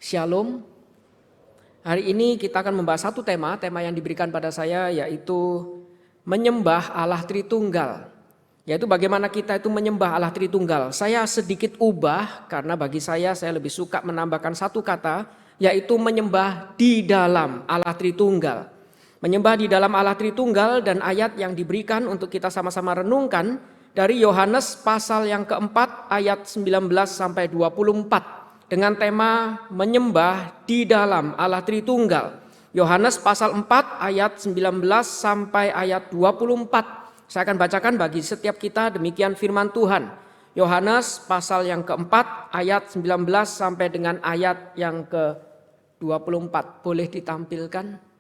Shalom. Hari ini kita akan membahas satu tema yang diberikan pada saya, yaitu menyembah Allah Tritunggal. Yaitu bagaimana kita itu menyembah Allah Tritunggal. Saya sedikit ubah karena bagi saya lebih suka menambahkan satu kata, yaitu menyembah di dalam Allah Tritunggal. Menyembah di dalam Allah Tritunggal, dan ayat yang diberikan untuk kita sama-sama renungkan dari Yohanes pasal yang keempat ayat 19 sampai 24. Dengan tema menyembah di dalam Allah Tritunggal. Yohanes pasal 4 ayat 19 sampai ayat 24. Saya akan bacakan bagi setiap kita, demikian firman Tuhan. Yohanes pasal yang keempat ayat 19 sampai dengan ayat yang ke-24. Boleh ditampilkan?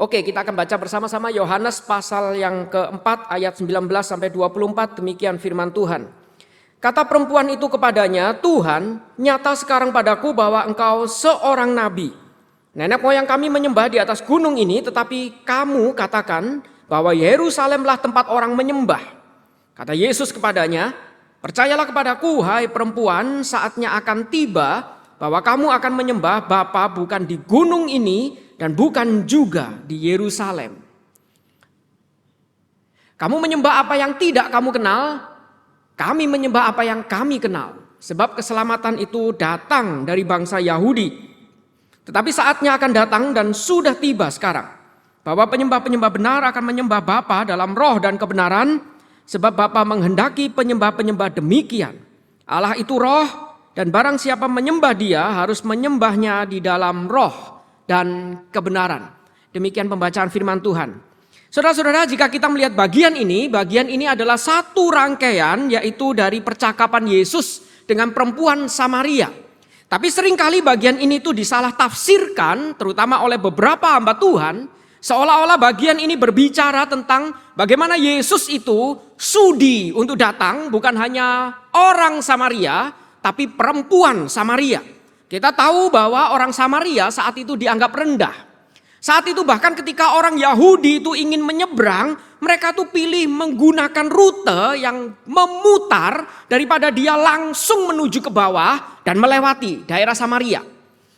Oke, kita akan baca bersama-sama Yohanes pasal yang keempat ayat 19 sampai 24, demikian firman Tuhan. Kata perempuan itu kepadanya, "Tuhan, nyata sekarang padaku bahwa engkau seorang nabi. Nenek moyang kami menyembah di atas gunung ini, tetapi kamu katakan bahwa Yerusalemlah tempat orang menyembah." Kata Yesus kepadanya, "Percayalah kepadaku, hai perempuan, saatnya akan tiba bahwa kamu akan menyembah Bapa bukan di gunung ini dan bukan juga di Yerusalem. Kamu menyembah apa yang tidak kamu kenal, kami menyembah apa yang kami kenal. Sebab keselamatan itu datang dari bangsa Yahudi. Tetapi saatnya akan datang dan sudah tiba sekarang, bahwa penyembah-penyembah benar akan menyembah Bapa dalam roh dan kebenaran, sebab Bapa menghendaki penyembah-penyembah demikian. Allah itu roh, dan barang siapa menyembah Dia harus menyembahnya di dalam roh dan kebenaran. Demikian pembacaan firman Tuhan. Saudara-saudara, jika kita melihat bagian ini adalah satu rangkaian, yaitu dari percakapan Yesus dengan perempuan Samaria. Tapi seringkali bagian ini tuh disalah tafsirkan, terutama oleh beberapa hamba Tuhan, seolah-olah bagian ini berbicara tentang bagaimana Yesus itu sudi untuk datang, bukan hanya orang Samaria, tapi perempuan Samaria. Kita tahu bahwa orang Samaria saat itu dianggap rendah. Saat itu bahkan ketika orang Yahudi itu ingin menyeberang, mereka tuh pilih menggunakan rute yang memutar daripada dia langsung menuju ke bawah dan melewati daerah Samaria.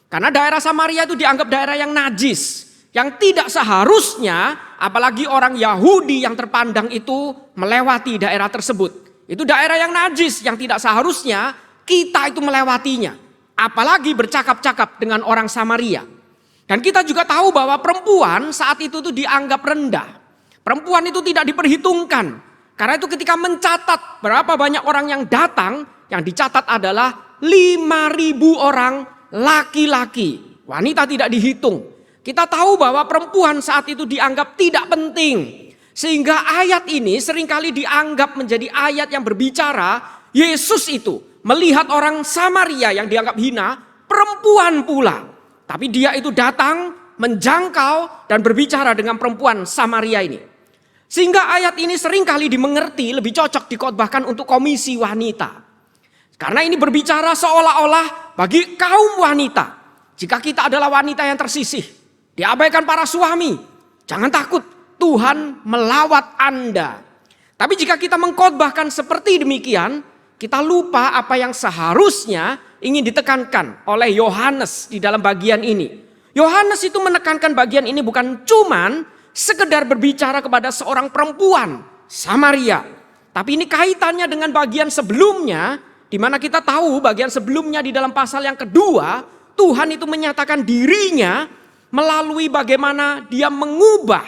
Karena daerah Samaria itu dianggap daerah yang najis, yang tidak seharusnya apalagi orang Yahudi yang terpandang itu melewati daerah tersebut. Itu daerah yang najis yang tidak seharusnya kita itu melewatinya. Apalagi bercakap-cakap dengan orang Samaria. Dan kita juga tahu bahwa perempuan saat itu tuh dianggap rendah. Perempuan itu tidak diperhitungkan. Karena itu ketika mencatat berapa banyak orang yang datang, yang dicatat adalah 5.000 orang laki-laki. Wanita tidak dihitung. Kita tahu bahwa perempuan saat itu dianggap tidak penting. Sehingga ayat ini seringkali dianggap menjadi ayat yang berbicara Yesus itu melihat orang Samaria yang dianggap hina, perempuan pula. Tapi dia itu datang, menjangkau dan berbicara dengan perempuan Samaria ini. Sehingga ayat ini seringkali dimengerti lebih cocok dikhotbahkan untuk komisi wanita. Karena ini berbicara seolah-olah bagi kaum wanita. Jika kita adalah wanita yang tersisih, diabaikan para suami, jangan takut, Tuhan melawat Anda. Tapi jika kita mengkhotbahkan seperti demikian, kita lupa apa yang seharusnya ingin ditekankan oleh Yohanes di dalam bagian ini. Yohanes itu menekankan bagian ini bukan cuman sekedar berbicara kepada seorang perempuan Samaria. Tapi ini kaitannya dengan bagian sebelumnya, di mana kita tahu bagian sebelumnya di dalam pasal yang kedua, Tuhan itu menyatakan dirinya melalui bagaimana dia mengubah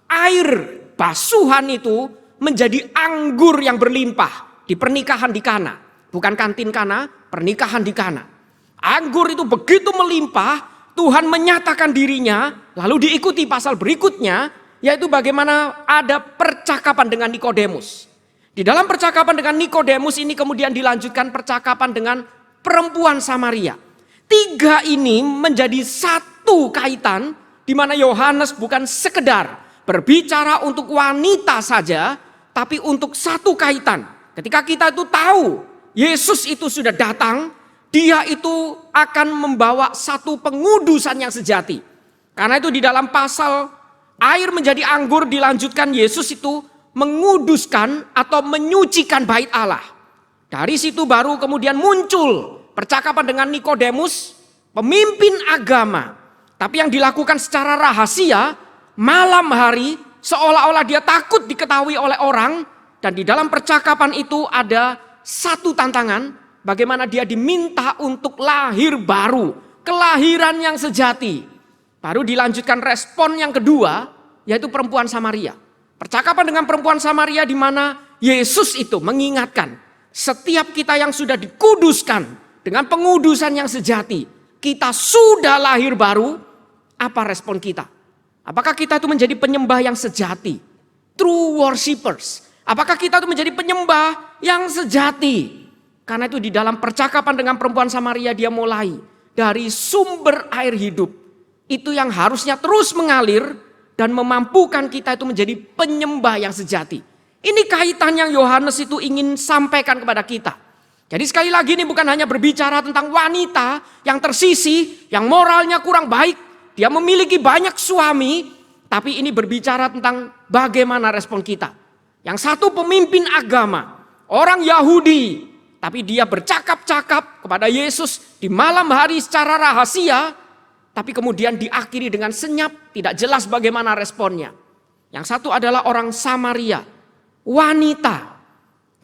air basuhan itu menjadi anggur yang berlimpah. Di pernikahan di Kana, bukan kantin Kana, pernikahan di Kana. Anggur itu begitu melimpah, Tuhan menyatakan dirinya, lalu diikuti pasal berikutnya, yaitu bagaimana ada percakapan dengan Nikodemus. Di dalam percakapan dengan Nikodemus ini kemudian dilanjutkan percakapan dengan perempuan Samaria. Tiga ini menjadi satu kaitan, di mana Yohanes bukan sekedar berbicara untuk wanita saja, tapi untuk satu kaitan. Ketika kita itu tahu Yesus itu sudah datang, Dia itu akan membawa satu pengudusan yang sejati. Karena itu di dalam pasal air menjadi anggur dilanjutkan Yesus itu menguduskan atau menyucikan bait Allah. Dari situ baru kemudian muncul percakapan dengan Nikodemus, pemimpin agama. Tapi yang dilakukan secara rahasia, malam hari, seolah-olah dia takut diketahui oleh orang. Dan di dalam percakapan itu ada satu tantangan, bagaimana dia diminta untuk lahir baru, kelahiran yang sejati. Baru dilanjutkan respon yang kedua, yaitu perempuan Samaria. Percakapan dengan perempuan Samaria di mana Yesus itu mengingatkan, setiap kita yang sudah dikuduskan dengan pengudusan yang sejati, kita sudah lahir baru. Apa respon kita? Apakah kita itu menjadi penyembah yang sejati? True worshipers. Apakah kita itu menjadi penyembah yang sejati? Karena itu di dalam percakapan dengan perempuan Samaria dia mulai dari sumber air hidup. Itu yang harusnya terus mengalir dan memampukan kita itu menjadi penyembah yang sejati. Ini kaitan yang Yohanes itu ingin sampaikan kepada kita. Jadi sekali lagi ini bukan hanya berbicara tentang wanita yang tersisih, yang moralnya kurang baik. Dia memiliki banyak suami, tapi ini berbicara tentang bagaimana respon kita. Yang satu pemimpin agama, orang Yahudi, tapi dia bercakap-cakap kepada Yesus di malam hari secara rahasia, tapi kemudian diakhiri dengan senyap, tidak jelas bagaimana responnya. Yang satu adalah orang Samaria, wanita.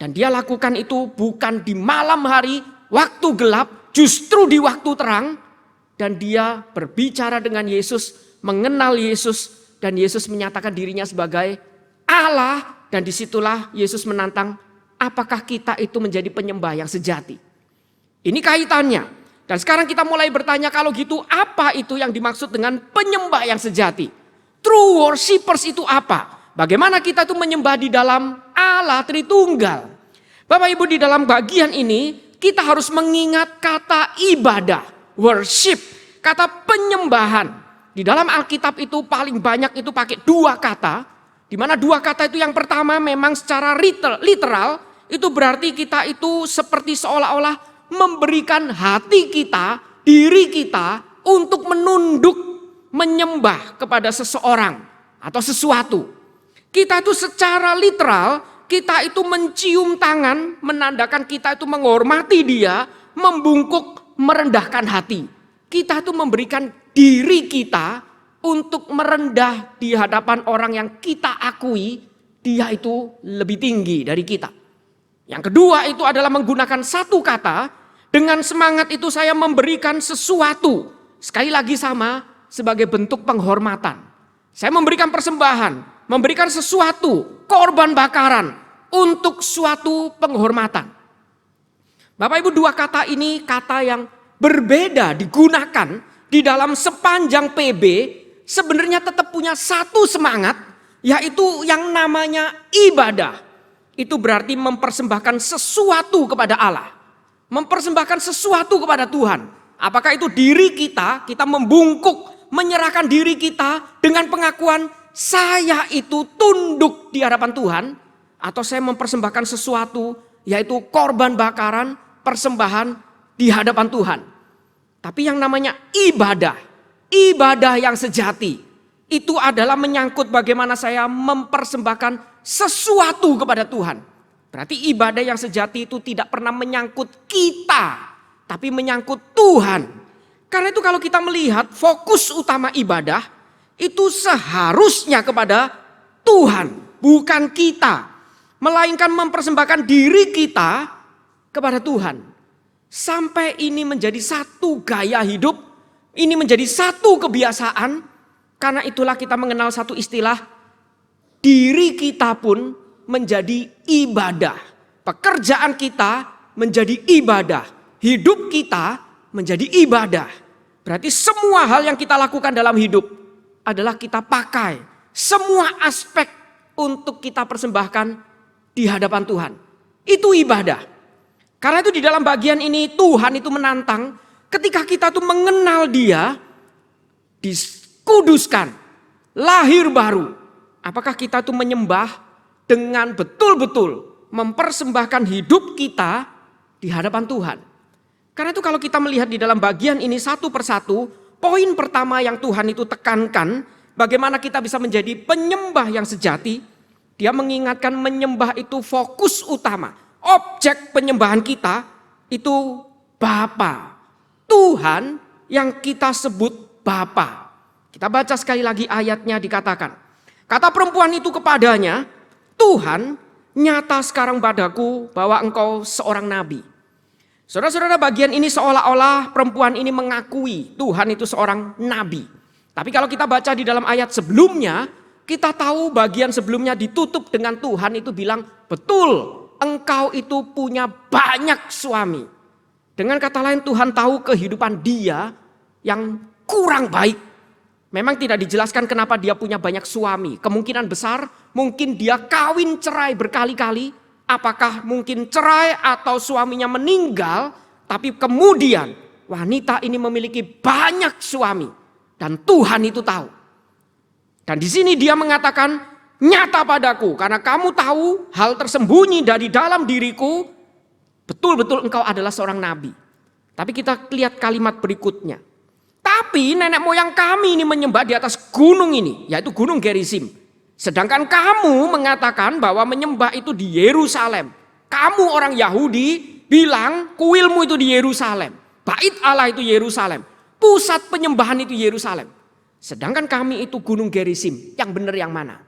Dan dia lakukan itu bukan di malam hari, waktu gelap, justru di waktu terang. Dan dia berbicara dengan Yesus, mengenal Yesus. Dan Yesus menyatakan dirinya sebagai Allah. Dan disitulah Yesus menantang, apakah kita itu menjadi penyembah yang sejati? Ini kaitannya. Dan sekarang kita mulai bertanya, kalau gitu apa itu yang dimaksud dengan penyembah yang sejati? True worshipers itu apa? Bagaimana kita itu menyembah di dalam Allah Tritunggal? Bapak Ibu, di dalam bagian ini kita harus mengingat kata ibadah, worship, kata penyembahan. Di dalam Alkitab itu paling banyak itu pakai dua kata, di mana dua kata itu yang pertama memang secara literal itu berarti kita itu seperti seolah-olah memberikan hati kita, diri kita untuk menunduk, menyembah kepada seseorang atau sesuatu. Kita itu secara literal, kita itu mencium tangan, menandakan kita itu menghormati dia, membungkuk, merendahkan hati. Kita itu memberikan diri kita untuk merendah di hadapan orang yang kita akui, dia itu lebih tinggi dari kita. Yang kedua itu adalah menggunakan satu kata, dengan semangat itu saya memberikan sesuatu. Sekali lagi sama, sebagai bentuk penghormatan. Saya memberikan persembahan, memberikan sesuatu, korban bakaran untuk suatu penghormatan. Bapak Ibu, dua kata ini kata yang berbeda digunakan di dalam sepanjang PB, sebenarnya tetap punya satu semangat, yaitu yang namanya ibadah. Itu berarti mempersembahkan sesuatu kepada Allah. Mempersembahkan sesuatu kepada Tuhan. Apakah itu diri kita, kita membungkuk, menyerahkan diri kita dengan pengakuan, saya itu tunduk di hadapan Tuhan, atau saya mempersembahkan sesuatu, yaitu korban bakaran, persembahan di hadapan Tuhan. Tapi yang namanya ibadah, ibadah yang sejati, itu adalah menyangkut bagaimana saya mempersembahkan sesuatu kepada Tuhan. Berarti ibadah yang sejati itu tidak pernah menyangkut kita, tapi menyangkut Tuhan. Karena itu kalau kita melihat fokus utama ibadah, itu seharusnya kepada Tuhan, bukan kita. Melainkan mempersembahkan diri kita kepada Tuhan. Sampai ini menjadi satu gaya hidup, ini menjadi satu kebiasaan. Karena itulah kita mengenal satu istilah, diri kita pun menjadi ibadah. Pekerjaan kita menjadi ibadah. Hidup kita menjadi ibadah. Berarti semua hal yang kita lakukan dalam hidup adalah kita pakai semua aspek untuk kita persembahkan di hadapan Tuhan. Itu ibadah. Karena itu di dalam bagian ini Tuhan itu menantang ketika kita tuh mengenal Dia, dikuduskan, lahir baru. Apakah kita tuh menyembah dengan betul-betul mempersembahkan hidup kita di hadapan Tuhan? Karena itu kalau kita melihat di dalam bagian ini satu persatu, poin pertama yang Tuhan itu tekankan, bagaimana kita bisa menjadi penyembah yang sejati. Dia mengingatkan menyembah itu fokus utama. objek penyembahan kita itu Bapa. Tuhan yang kita sebut Bapa. Kita baca sekali lagi ayatnya, dikatakan. Kata perempuan itu kepadanya, Tuhan, nyata sekarang padaku bahwa engkau seorang nabi. Saudara-saudara, bagian ini seolah-olah perempuan ini mengakui Tuhan itu seorang nabi. Tapi kalau kita baca di dalam ayat sebelumnya, kita tahu bagian sebelumnya ditutup dengan Tuhan itu bilang, betul, engkau itu punya banyak suami. Dengan kata lain, Tuhan tahu kehidupan dia yang kurang baik. Memang tidak dijelaskan kenapa dia punya banyak suami. Kemungkinan besar mungkin dia kawin cerai berkali-kali. Apakah mungkin cerai atau suaminya meninggal, tapi kemudian wanita ini memiliki banyak suami dan Tuhan itu tahu. Dan di sini dia mengatakan, nyata padaku karena kamu tahu hal tersembunyi dari dalam diriku, betul-betul engkau adalah seorang nabi. Tapi kita lihat kalimat berikutnya. Tapi nenek moyang kami ini menyembah di atas gunung ini, yaitu Gunung Gerizim. Sedangkan kamu mengatakan bahwa menyembah itu di Yerusalem. Kamu orang Yahudi bilang kuilmu itu di Yerusalem. Bait Allah itu Yerusalem. Pusat penyembahan itu Yerusalem. Sedangkan kami itu Gunung Gerizim. Yang benar yang mana?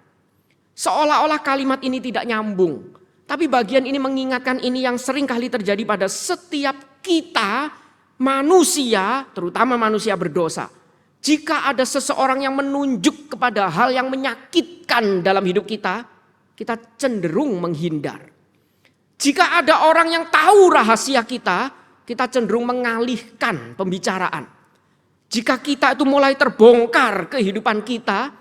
Seolah-olah kalimat ini tidak nyambung. Tapi bagian ini mengingatkan ini yang sering kali terjadi pada setiap kita manusia, terutama manusia berdosa. Jika ada seseorang yang menunjuk kepada hal yang menyakitkan dalam hidup kita, kita cenderung menghindar. Jika ada orang yang tahu rahasia kita, kita cenderung mengalihkan pembicaraan. Jika kita itu mulai terbongkar kehidupan kita,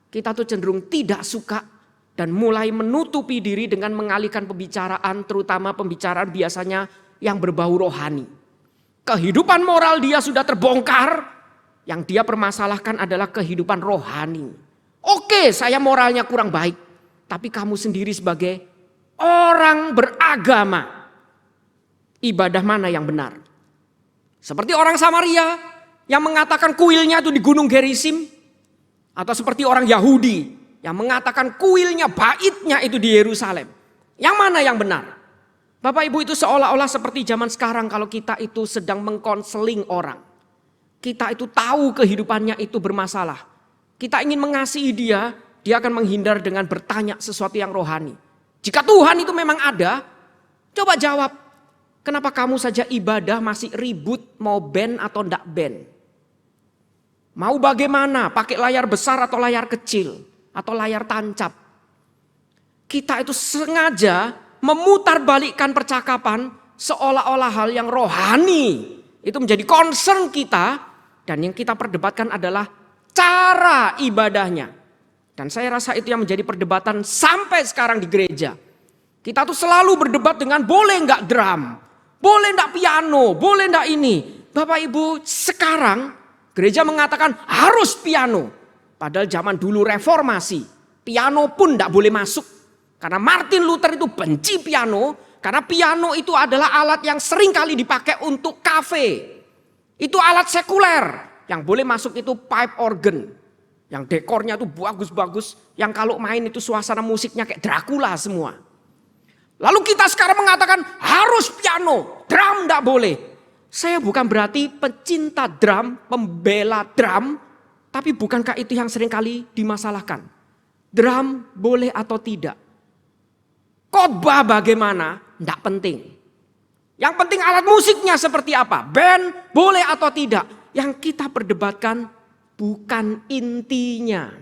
kita tuh cenderung tidak suka dan mulai menutupi diri dengan mengalihkan pembicaraan, terutama pembicaraan biasanya yang berbau rohani. Kehidupan moral dia sudah terbongkar. Yang dia permasalahkan adalah kehidupan rohani. Oke, saya moralnya kurang baik. Tapi kamu sendiri sebagai orang beragama, ibadah mana yang benar? Seperti orang Samaria yang mengatakan kuilnya itu di Gunung Gerizim. Atau seperti orang Yahudi yang mengatakan kuilnya, baitnya itu di Yerusalem. Yang mana yang benar? Bapak Ibu, itu seolah-olah seperti zaman sekarang kalau kita itu sedang mengkonseling orang. Kita itu tahu kehidupannya itu bermasalah. Kita ingin mengasihi dia, dia akan menghindar dengan bertanya sesuatu yang rohani. Jika Tuhan itu memang ada, coba jawab. Kenapa kamu saja ibadah masih ribut mau band atau enggak band? Mau bagaimana? Pakai layar besar atau layar kecil? Atau layar tancap? Kita itu sengaja memutarbalikkan percakapan seolah-olah hal yang rohani itu menjadi concern kita. Dan yang kita perdebatkan adalah cara ibadahnya. Dan saya rasa itu yang menjadi perdebatan sampai sekarang di gereja. Kita tuh selalu berdebat dengan boleh enggak drum, boleh enggak piano, boleh enggak ini. Bapak Ibu, sekarang gereja mengatakan harus piano. Padahal zaman dulu reformasi, piano pun enggak boleh masuk. Karena Martin Luther itu benci piano, karena piano itu adalah alat yang sering kali dipakai untuk kafe. Itu alat sekuler, yang boleh masuk itu pipe organ. Yang dekornya itu bagus-bagus, yang kalau main itu suasana musiknya kayak Dracula semua. Lalu kita sekarang mengatakan harus piano, drum enggak boleh. Saya bukan berarti pecinta drum, pembela drum, tapi bukankah itu yang sering kali dimasalahkan? Drum boleh atau tidak? Khotbah bagaimana? Enggak penting. Yang penting alat musiknya seperti apa? Band boleh atau tidak? Yang kita perdebatkan bukan intinya.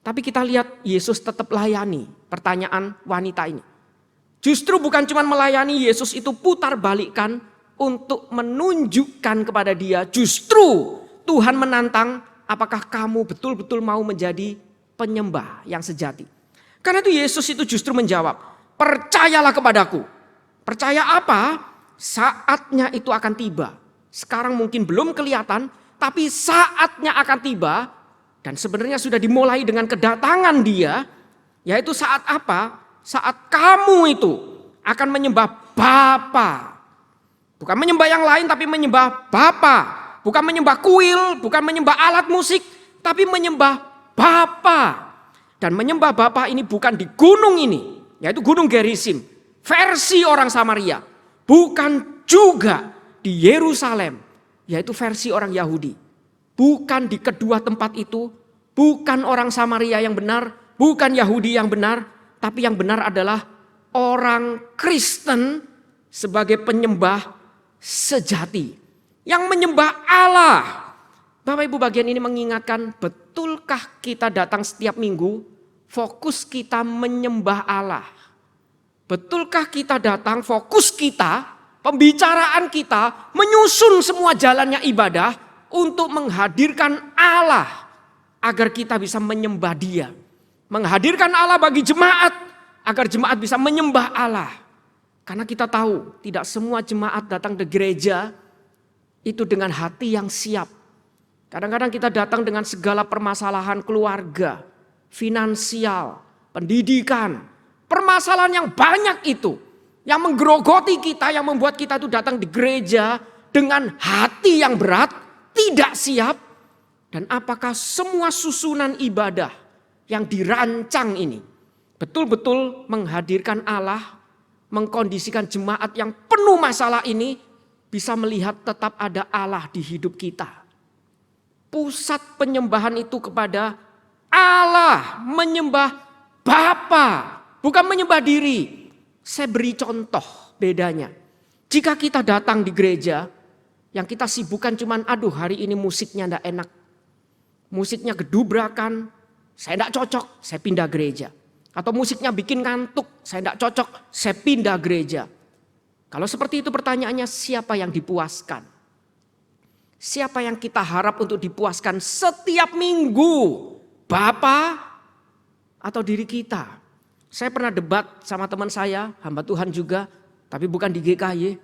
Tapi kita lihat Yesus tetap layani pertanyaan wanita ini. Justru bukan cuma melayani, Yesus itu putar balikkan untuk menunjukkan kepada dia. Justru Tuhan menantang, apakah kamu betul-betul mau menjadi penyembah yang sejati? Karena itu Yesus itu justru menjawab, percayalah kepadaku. Percaya apa? Saatnya itu akan tiba. Sekarang mungkin belum kelihatan, tapi saatnya akan tiba. Dan sebenarnya sudah dimulai dengan kedatangan dia. Yaitu saat apa? Saat kamu itu akan menyembah Bapa. Bukan menyembah yang lain, tapi menyembah Bapa. Bukan menyembah kuil, bukan menyembah alat musik, tapi menyembah Bapa. Dan menyembah Bapa ini bukan di gunung ini, yaitu Gunung Gerizim. versi orang Samaria. Bukan juga di Yerusalem, yaitu versi orang Yahudi. Bukan di kedua tempat itu, bukan orang Samaria yang benar, bukan Yahudi yang benar, tapi yang benar adalah orang Kristen sebagai penyembah sejati. Yang menyembah Allah. Bapak Ibu, bagian ini mengingatkan, betulkah kita datang setiap minggu, fokus kita menyembah Allah? Betulkah kita datang, fokus kita, pembicaraan kita, menyusun semua jalannya ibadah untuk menghadirkan Allah agar kita bisa menyembah Dia. Menghadirkan Allah bagi jemaat agar jemaat bisa menyembah Allah. Karena kita tahu tidak semua jemaat datang ke gereja itu dengan hati yang siap. Kadang-kadang kita datang dengan segala permasalahan keluarga, finansial, pendidikan, permasalahan yang banyak itu. Yang menggerogoti kita, yang membuat kita itu datang di gereja dengan hati yang berat, tidak siap. Dan apakah semua susunan ibadah yang dirancang ini betul-betul menghadirkan Allah, mengkondisikan jemaat yang penuh masalah ini bisa melihat tetap ada Allah di hidup kita. Pusat penyembahan itu kepada Allah, menyembah Bapa, bukan menyembah diri. Saya beri contoh bedanya. Jika kita datang di gereja, yang kita sibukkan cuman aduh hari ini musiknya enggak enak. Musiknya gedubrakan, saya enggak cocok, saya pindah gereja. Atau musiknya bikin ngantuk, saya enggak cocok, saya pindah gereja. Kalau seperti itu pertanyaannya, siapa yang dipuaskan? Siapa yang kita harap untuk dipuaskan setiap minggu? Bapa atau diri kita? Saya pernah debat sama teman saya, hamba Tuhan juga, tapi bukan di GKY.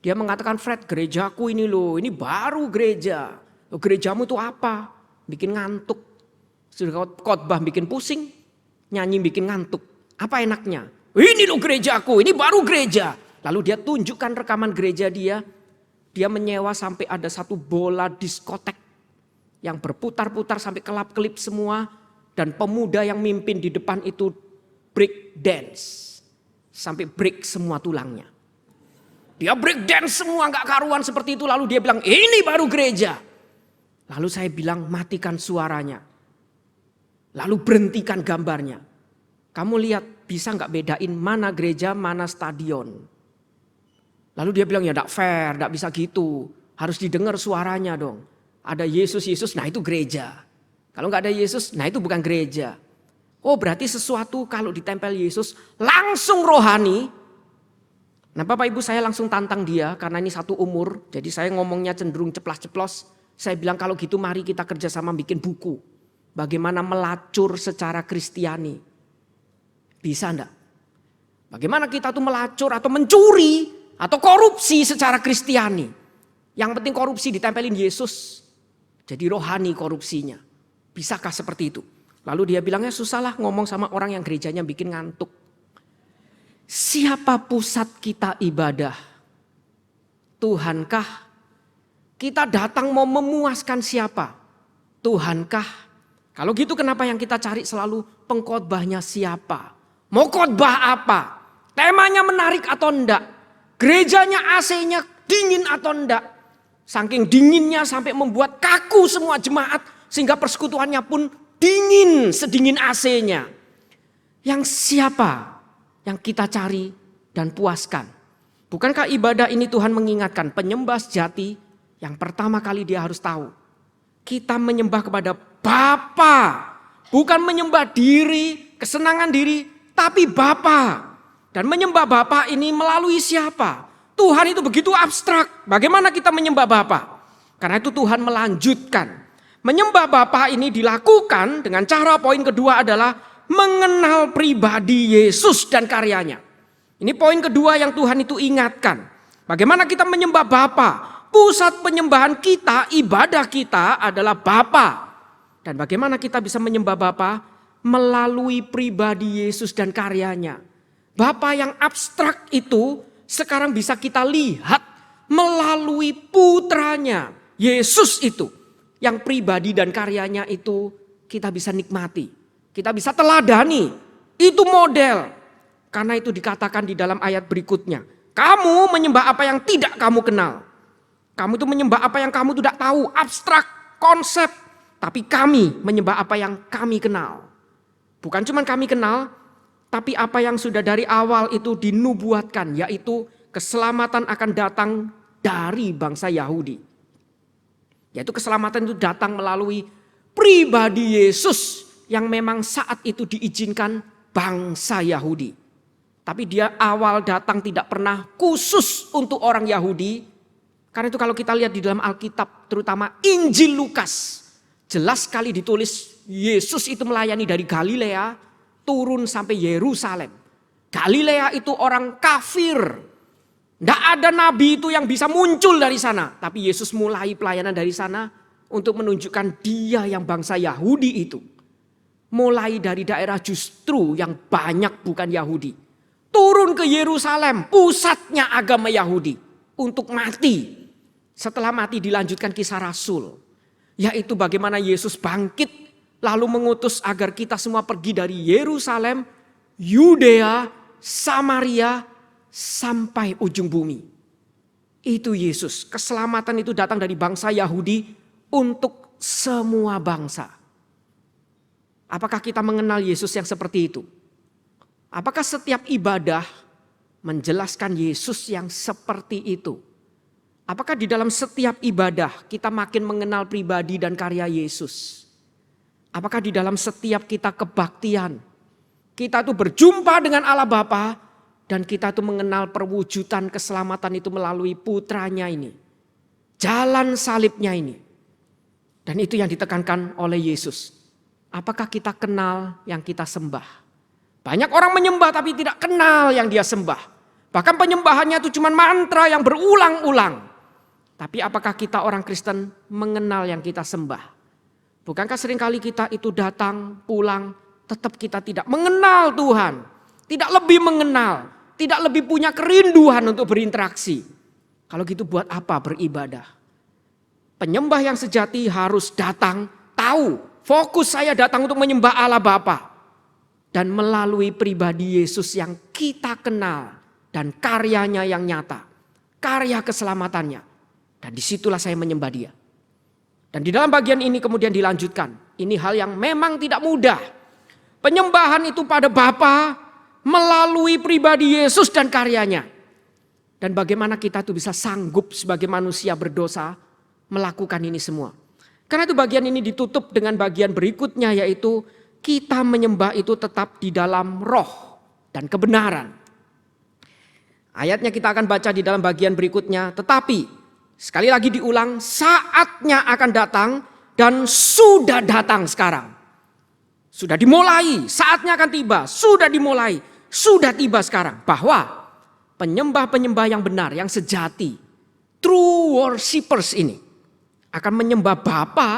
Dia mengatakan, Fred, gerejaku ini loh, ini baru gereja. Loh, gerejamu itu apa? Bikin ngantuk. Sudah khotbah bikin pusing, nyanyi bikin ngantuk. Apa enaknya? Ini loh gerejaku, ini baru gereja. Lalu dia tunjukkan rekaman gereja dia. Dia menyewa sampai ada satu bola diskotek yang berputar-putar sampai kelap-kelip semua. Dan pemuda yang mimpin di depan itu break dance. Sampai break semua tulangnya. Dia break dance semua gak karuan seperti itu. Lalu dia bilang ini baru gereja. Lalu saya bilang matikan suaranya. Lalu berhentikan gambarnya. Kamu lihat bisa gak bedain mana gereja mana stadion. Lalu dia bilang ya enggak fair, enggak bisa gitu. Harus didengar suaranya dong. Ada Yesus, nah itu gereja. Kalau enggak ada Yesus, nah itu bukan gereja. Oh berarti sesuatu kalau ditempel Yesus langsung rohani. Nah Bapak Ibu saya langsung tantang dia karena ini satu umur. Jadi saya ngomongnya cenderung ceplas-ceplos. Saya bilang kalau gitu mari kita kerjasama bikin buku. Bagaimana melacur secara Kristiani. Bisa enggak? Bagaimana kita tuh melacur atau mencuri. Atau korupsi secara Kristiani. Yang penting korupsi ditempelin Yesus. Jadi rohani korupsinya. Bisakah seperti itu? Lalu dia bilangnya susahlah ngomong sama orang yang gerejanya bikin ngantuk. Siapa pusat kita ibadah? Tuhankah? Kita datang mau memuaskan siapa? Tuhankah? Kalau gitu kenapa yang kita cari selalu pengkhotbahnya siapa? Mau khotbah apa? Temanya menarik atau enggak? Gerejanya AC-nya dingin atau enggak? Saking dinginnya sampai membuat kaku semua jemaat. Sehingga persekutuannya pun dingin sedingin AC-nya. Yang siapa yang kita cari dan puaskan? Bukankah ibadah ini Tuhan mengingatkan penyembah sejati yang pertama kali dia harus tahu. Kita menyembah kepada Bapa. Bukan menyembah diri, kesenangan diri, tapi Bapa. Dan menyembah Bapa ini melalui siapa? Tuhan itu begitu abstrak. Bagaimana kita menyembah Bapa? Karena itu Tuhan melanjutkan. Menyembah Bapa ini dilakukan dengan cara poin kedua adalah mengenal pribadi Yesus dan karyanya. Ini poin kedua yang Tuhan itu ingatkan. Bagaimana kita menyembah Bapa? Pusat penyembahan kita, ibadah kita adalah Bapa. Dan bagaimana kita bisa menyembah Bapa? Melalui pribadi Yesus dan karyanya. Bapa yang abstrak itu sekarang bisa kita lihat melalui putranya. Yesus itu yang pribadi dan karyanya itu kita bisa nikmati. Kita bisa teladani. Itu model. Karena itu dikatakan di dalam ayat berikutnya. Kamu menyembah apa yang tidak kamu kenal. Kamu itu menyembah apa yang kamu tidak tahu. Abstrak, konsep. Tapi kami menyembah apa yang kami kenal. Bukan cuma kami kenal, tapi apa yang sudah dari awal itu dinubuatkan. Yaitu keselamatan akan datang dari bangsa Yahudi. Yaitu keselamatan itu datang melalui pribadi Yesus yang memang saat itu diizinkan bangsa Yahudi. Tapi dia awal datang tidak pernah khusus untuk orang Yahudi. Karena itu kalau kita lihat di dalam Alkitab, terutama Injil Lukas, jelas sekali ditulis Yesus itu melayani dari Galilea turun sampai Yerusalem. Galilea itu orang kafir. Tidak ada nabi itu yang bisa muncul dari sana. Tapi Yesus mulai pelayanan dari sana untuk menunjukkan dia yang bangsa Yahudi itu. Mulai dari daerah justru yang banyak bukan Yahudi. Turun ke Yerusalem, pusatnya agama Yahudi. Untuk mati. Setelah mati dilanjutkan kisah Rasul. Yaitu bagaimana Yesus bangkit. Lalu mengutus agar kita semua pergi dari Yerusalem, Yudea, Samaria, sampai ujung bumi. Itu Yesus. Keselamatan itu datang dari bangsa Yahudi untuk semua bangsa. Apakah kita mengenal Yesus yang seperti itu? Apakah setiap ibadah menjelaskan Yesus yang seperti itu? Apakah di dalam setiap ibadah kita makin mengenal pribadi dan karya Yesus? Apakah di dalam setiap kita kebaktian, kita tuh berjumpa dengan Allah Bapa dan kita tuh mengenal perwujudan keselamatan itu melalui putranya ini. Jalan salibnya ini. Dan itu yang ditekankan oleh Yesus. Apakah kita kenal yang kita sembah? Banyak orang menyembah tapi tidak kenal yang dia sembah. Bahkan penyembahannya itu cuma mantra yang berulang-ulang. Tapi apakah kita orang Kristen mengenal yang kita sembah? Bukankah seringkali kita itu datang, pulang, tetap kita tidak mengenal Tuhan. Tidak lebih mengenal, tidak lebih punya kerinduan untuk berinteraksi. Kalau gitu buat apa beribadah? Penyembah yang sejati harus datang, tahu. Fokus saya datang untuk menyembah Allah Bapa. Dan melalui pribadi Yesus yang kita kenal. Dan karyanya yang nyata. Karya keselamatannya. Dan disitulah saya menyembah dia. Dan di dalam bagian ini kemudian dilanjutkan. Ini hal yang memang tidak mudah. Penyembahan itu pada Bapa melalui pribadi Yesus dan karyanya. Dan bagaimana kita tuh bisa sanggup sebagai manusia berdosa melakukan ini semua. Karena itu bagian ini ditutup dengan bagian berikutnya yaitu kita menyembah itu tetap di dalam roh dan kebenaran. Ayatnya kita akan baca di dalam bagian berikutnya. Tetapi sekali lagi diulang, saatnya akan datang dan sudah datang sekarang. Sudah dimulai, saatnya akan tiba, sudah dimulai, sudah tiba sekarang. Bahwa penyembah-penyembah yang benar, yang sejati, true worshipers ini akan menyembah Bapa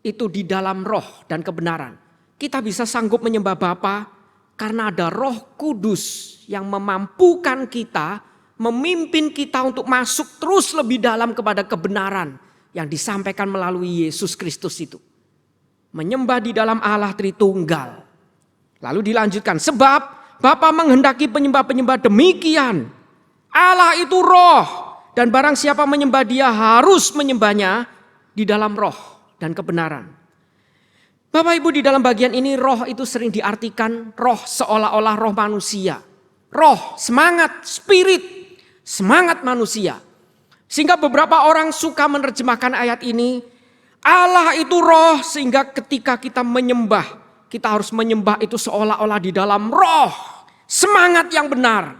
itu di dalam roh dan kebenaran. Kita bisa sanggup menyembah Bapa karena ada Roh Kudus yang memampukan kita, memimpin kita untuk masuk terus lebih dalam kepada kebenaran yang disampaikan melalui Yesus Kristus itu. Menyembah di dalam Allah Tritunggal. Lalu dilanjutkan, sebab Bapa menghendaki penyembah-penyembah demikian. Allah itu roh. Dan barang siapa menyembah dia harus menyembahnya di dalam roh dan kebenaran. Bapak Ibu, di dalam bagian ini roh itu sering diartikan roh seolah-olah roh manusia. Roh, semangat, spirit, semangat manusia. Sehingga beberapa orang suka menerjemahkan ayat ini. Allah itu roh sehingga ketika kita menyembah. Kita harus menyembah itu seolah-olah di dalam roh. Semangat yang benar.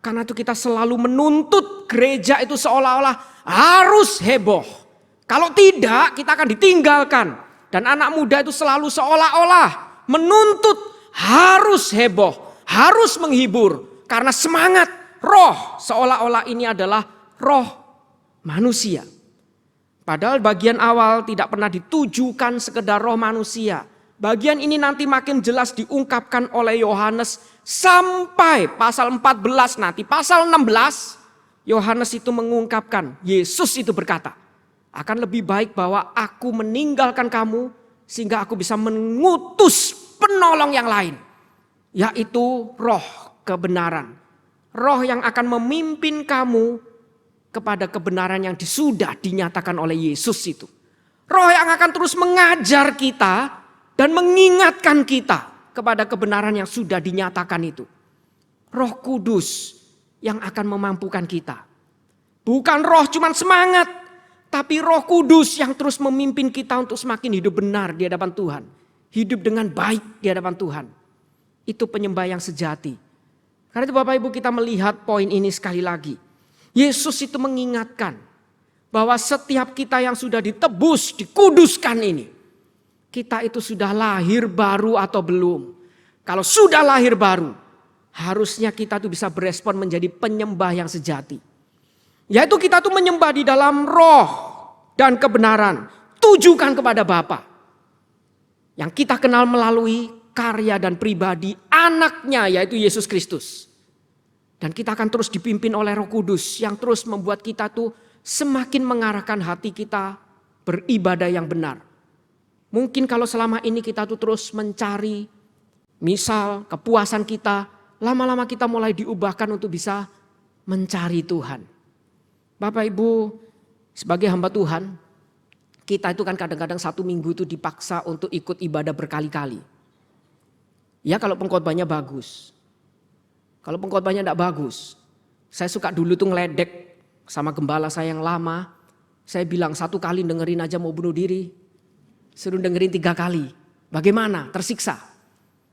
Karena itu kita selalu menuntut gereja itu seolah-olah harus heboh. Kalau tidak kita akan ditinggalkan. Dan anak muda itu selalu seolah-olah menuntut harus heboh. Harus menghibur. Karena semangat roh seolah-olah ini adalah roh manusia. Padahal bagian awal tidak pernah ditujukan sekedar roh manusia. Bagian ini nanti makin jelas diungkapkan oleh Yohanes sampai pasal 14 nanti. Pasal 16 Yohanes itu mengungkapkan, Yesus itu berkata, akan lebih baik bahwa aku meninggalkan kamu sehingga aku bisa mengutus penolong yang lain. yaitu roh kebenaran. Roh yang akan memimpin kamu kepada kebenaran yang sudah dinyatakan oleh Yesus itu. Roh yang akan terus mengajar kita dan mengingatkan kita kepada kebenaran yang sudah dinyatakan itu. Roh Kudus yang akan memampukan kita. Bukan roh cuman semangat, tapi Roh Kudus yang terus memimpin kita untuk semakin hidup benar di hadapan Tuhan. Hidup dengan baik di hadapan Tuhan. Itu penyembah yang sejati. Karena itu Bapak Ibu, kita melihat poin ini sekali lagi. Yesus itu mengingatkan bahwa setiap kita yang sudah ditebus, dikuduskan ini, kita itu sudah lahir baru atau belum. Kalau sudah lahir baru, harusnya kita tuh bisa berespon menjadi penyembah yang sejati. Yaitu kita tuh menyembah di dalam roh dan kebenaran. Tujukan kepada Bapa. Yang kita kenal melalui karya dan pribadi anaknya, yaitu Yesus Kristus. Dan kita akan terus dipimpin oleh Roh Kudus yang terus membuat kita tuh semakin mengarahkan hati kita beribadah yang benar. Mungkin kalau selama ini kita tuh terus mencari misal kepuasan kita, lama-lama kita mulai diubahkan untuk bisa mencari Tuhan. Bapak Ibu, sebagai hamba Tuhan, kita itu kan kadang-kadang satu minggu itu dipaksa untuk ikut ibadah berkali-kali. Ya kalau pengkhotbahnya bagus. Kalau pengkhotbahnya tidak bagus, saya suka dulu tuh ngeledek sama gembala saya yang lama. Saya bilang 1 kali dengerin aja mau bunuh diri. Suruh dengerin 3 kali. Bagaimana? Tersiksa.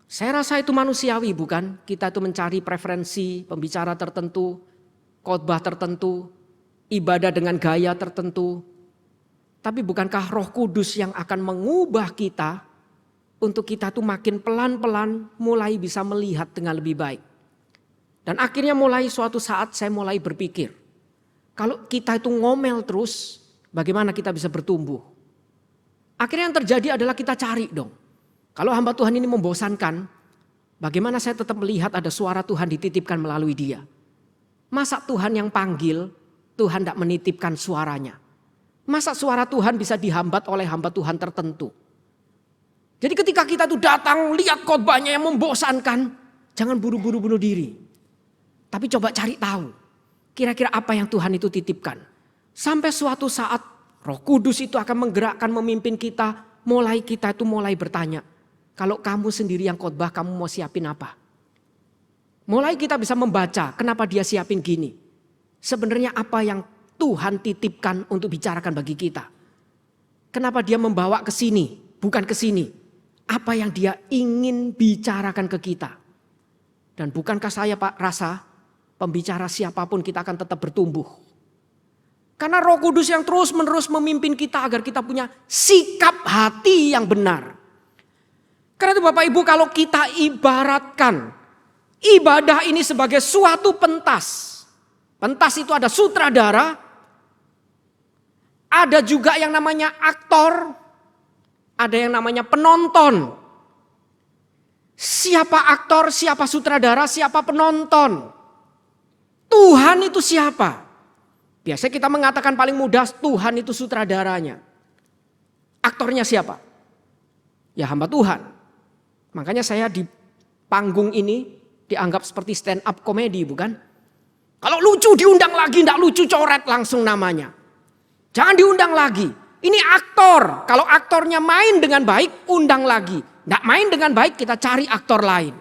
Saya rasa itu manusiawi bukan? Kita itu mencari preferensi pembicara tertentu, khotbah tertentu, ibadah dengan gaya tertentu. Tapi bukankah Roh Kudus yang akan mengubah kita untuk kita tuh makin pelan-pelan mulai bisa melihat dengan lebih baik. Dan akhirnya mulai suatu saat saya mulai berpikir, kalau kita itu ngomel terus, bagaimana kita bisa bertumbuh? Akhirnya yang terjadi adalah kita cari dong. Kalau hamba Tuhan ini membosankan, bagaimana saya tetap melihat ada suara Tuhan dititipkan melalui dia? Masa Tuhan yang panggil, Tuhan tidak menitipkan suaranya? Masa suara Tuhan bisa dihambat oleh hamba Tuhan tertentu? Jadi ketika kita tuh datang lihat khotbahnya yang membosankan, jangan buru-buru bunuh diri. Tapi coba cari tahu, kira-kira apa yang Tuhan itu titipkan. Sampai suatu saat Roh Kudus itu akan menggerakkan memimpin kita, kita itu mulai bertanya, kalau kamu sendiri yang khotbah kamu mau siapin apa? Mulai kita bisa membaca kenapa dia siapin gini. Sebenarnya apa yang Tuhan titipkan untuk bicarakan bagi kita. Kenapa dia membawa ke sini, bukan ke sini. Apa yang dia ingin bicarakan ke kita. Dan bukankah saya Pak rasa pembicara siapapun kita akan tetap bertumbuh. Karena Roh Kudus yang terus-menerus memimpin kita agar kita punya sikap hati yang benar. Karena itu Bapak Ibu, kalau kita ibaratkan ibadah ini sebagai suatu pentas. Pentas itu ada sutradara, ada juga yang namanya aktor, ada yang namanya penonton. Siapa aktor, siapa sutradara, siapa penonton? Tuhan itu siapa? Biasanya kita mengatakan paling mudah Tuhan itu sutradaranya. Aktornya siapa? Ya hamba Tuhan. Makanya saya di panggung ini dianggap seperti stand up komedi bukan? Kalau lucu diundang lagi, tidak lucu coret langsung namanya. Jangan diundang lagi. Ini aktor. Kalau aktornya main dengan baik, undang lagi. Tidak main dengan baik, kita cari aktor lain.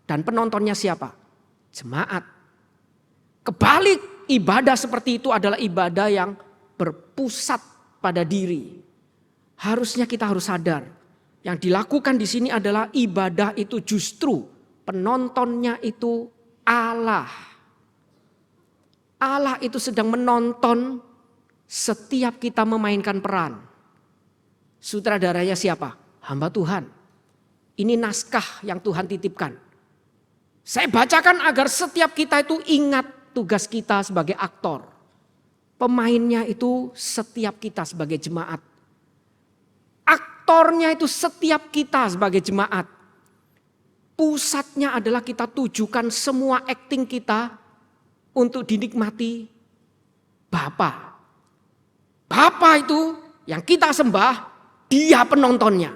Dan penontonnya siapa? Jemaat. Kebalik, ibadah seperti itu adalah ibadah yang berpusat pada diri. Harusnya kita harus sadar. Yang dilakukan di sini adalah ibadah itu justru penontonnya itu Allah. Allah itu sedang menonton setiap kita memainkan peran. Sutradaranya siapa? Hamba Tuhan. Ini naskah yang Tuhan titipkan. Saya bacakan agar setiap kita itu ingat tugas kita sebagai aktor. Pemainnya itu setiap kita sebagai jemaat. Aktornya itu setiap kita sebagai jemaat. Pusatnya adalah kita tujukan semua akting kita untuk dinikmati Bapa. Bapa itu yang kita sembah, dia penontonnya.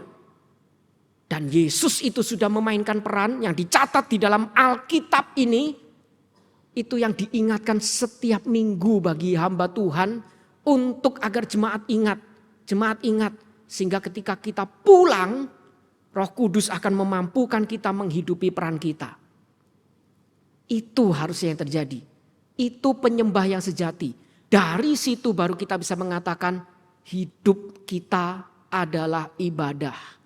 Dan Yesus itu sudah memainkan peran yang dicatat di dalam Alkitab ini. Itu yang diingatkan setiap minggu bagi hamba Tuhan untuk agar jemaat ingat. Jemaat ingat sehingga ketika kita pulang, Roh Kudus akan memampukan kita menghidupi peran kita. Itu harusnya yang terjadi. Itu penyembah yang sejati. Dari situ baru kita bisa mengatakan hidup kita adalah ibadah.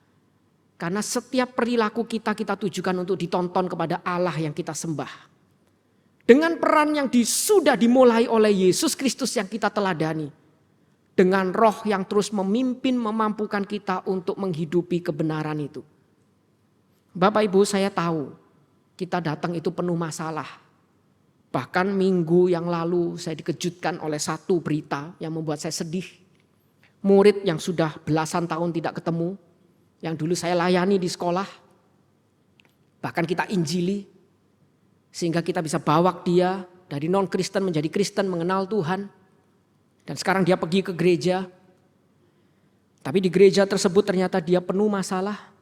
Karena setiap perilaku kita tujukan untuk ditonton kepada Allah yang kita sembah. Dengan peran yang sudah dimulai oleh Yesus Kristus yang kita teladani. Dengan roh yang terus memimpin memampukan kita untuk menghidupi kebenaran itu. Bapak Ibu, saya tahu kita datang itu penuh masalah. Bahkan minggu yang lalu saya dikejutkan oleh satu berita yang membuat saya sedih. Murid yang sudah belasan tahun tidak ketemu, yang dulu saya layani di sekolah, bahkan kita injili, sehingga kita bisa bawa dia dari non-Kristen menjadi Kristen, mengenal Tuhan. Dan sekarang dia pergi ke gereja, tapi di gereja tersebut ternyata dia penuh masalah.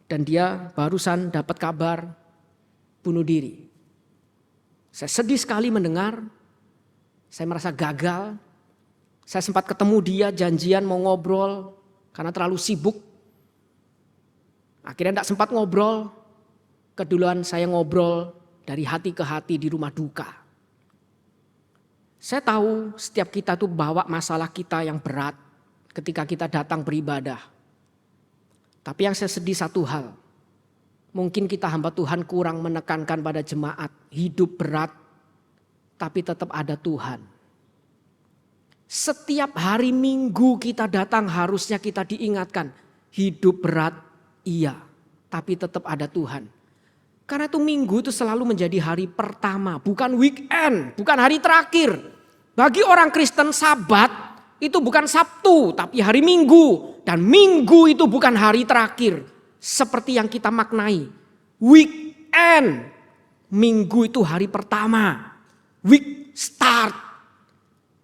Dan dia barusan dapat kabar bunuh diri. Saya sedih sekali mendengar, saya merasa gagal. Saya sempat ketemu dia, janjian mau ngobrol, karena terlalu sibuk. Akhirnya tidak sempat ngobrol. Keduluan saya ngobrol dari hati ke hati di rumah duka. Saya tahu setiap kita tuh bawa masalah kita yang berat ketika kita datang beribadah. Tapi yang saya sedih satu hal. Mungkin kita hamba Tuhan kurang menekankan pada jemaat. Hidup berat tapi tetap ada Tuhan. Setiap hari Minggu kita datang harusnya kita diingatkan. Hidup berat iya, tapi tetap ada Tuhan. Karena itu Minggu itu selalu menjadi hari pertama, bukan weekend, bukan hari terakhir. Bagi orang Kristen Sabat itu bukan Sabtu, tapi hari Minggu. Dan Minggu itu bukan hari terakhir. Seperti yang kita maknai. Weekend, Minggu itu hari pertama. Week start.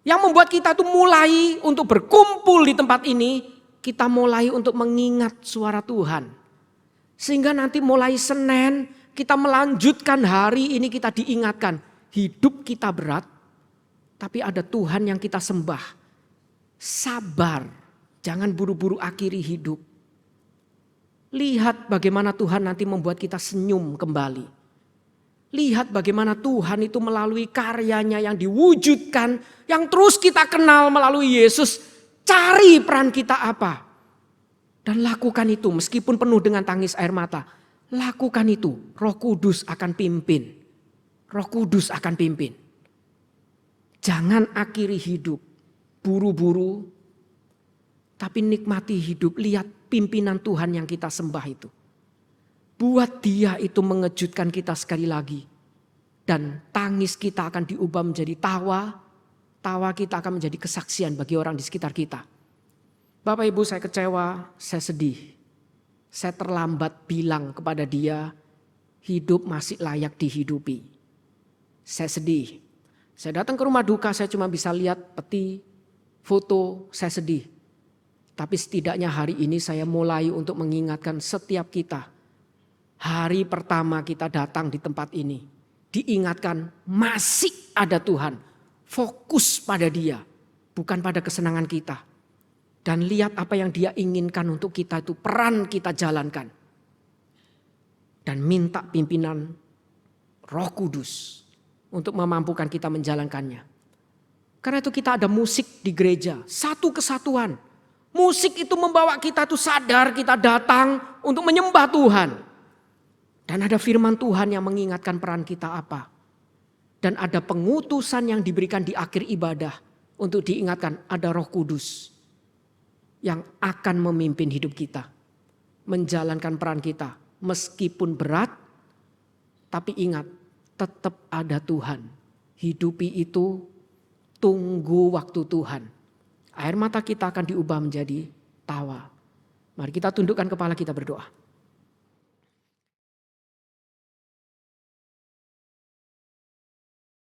Yang membuat kita tuh mulai untuk berkumpul di tempat ini, kita mulai untuk mengingat suara Tuhan. Sehingga nanti mulai Senin kita melanjutkan hari ini kita diingatkan. Hidup kita berat, tapi ada Tuhan yang kita sembah. Sabar, jangan buru-buru akhiri hidup. Lihat bagaimana Tuhan nanti membuat kita senyum kembali. Lihat bagaimana Tuhan itu melalui karyanya yang diwujudkan, yang terus kita kenal melalui Yesus. Cari peran kita apa. Dan lakukan itu meskipun penuh dengan tangis air mata. Lakukan itu, Roh Kudus akan pimpin. Roh Kudus akan pimpin. Jangan akhiri hidup buru-buru, tapi nikmati hidup. Lihat pimpinan Tuhan yang kita sembah itu. Buat dia itu mengejutkan kita sekali lagi. Dan tangis kita akan diubah menjadi tawa. Tawa kita akan menjadi kesaksian bagi orang di sekitar kita. Bapak Ibu, saya kecewa, saya sedih. Saya terlambat bilang kepada dia, hidup masih layak dihidupi. Saya sedih. Saya datang ke rumah duka, saya cuma bisa lihat peti, foto, saya sedih. Tapi setidaknya hari ini saya mulai untuk mengingatkan setiap kita. Hari pertama kita datang di tempat ini, diingatkan masih ada Tuhan. Fokus pada dia, bukan pada kesenangan kita. Dan lihat apa yang dia inginkan untuk kita itu, peran kita jalankan. Dan minta pimpinan Roh Kudus untuk memampukan kita menjalankannya. Karena itu kita ada musik di gereja, satu kesatuan. Musik itu membawa kita tuh sadar kita datang untuk menyembah Tuhan. Dan ada firman Tuhan yang mengingatkan peran kita apa. Dan ada pengutusan yang diberikan di akhir ibadah untuk diingatkan ada Roh Kudus yang akan memimpin hidup kita. Menjalankan peran kita meskipun berat, tapi ingat tetap ada Tuhan. Hidupi itu, tunggu waktu Tuhan. Air mata kita akan diubah menjadi tawa. Mari kita tundukkan kepala kita berdoa.